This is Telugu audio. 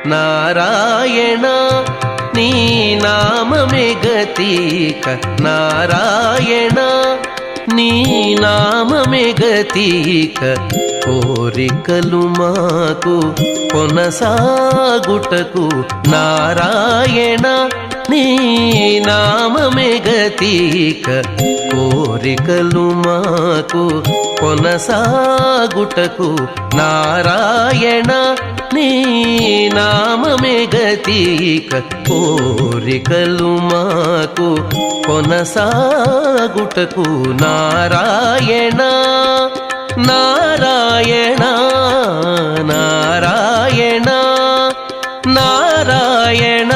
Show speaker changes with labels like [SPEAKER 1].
[SPEAKER 1] నారాయణ నీ నామమే గతిక నారాయణ నీ నామమే గతిక కోరికలు మాకు కొనసాగుటకు నారాయణ నీ నామమే గతిక కోరికలు మాకు కొనసాగుటకు నారాయణ నీ నామమే గతిక కోరికలు మాకు కొనసాగుటకు నారాయణ నారాయణ నారాయణ నారాయణ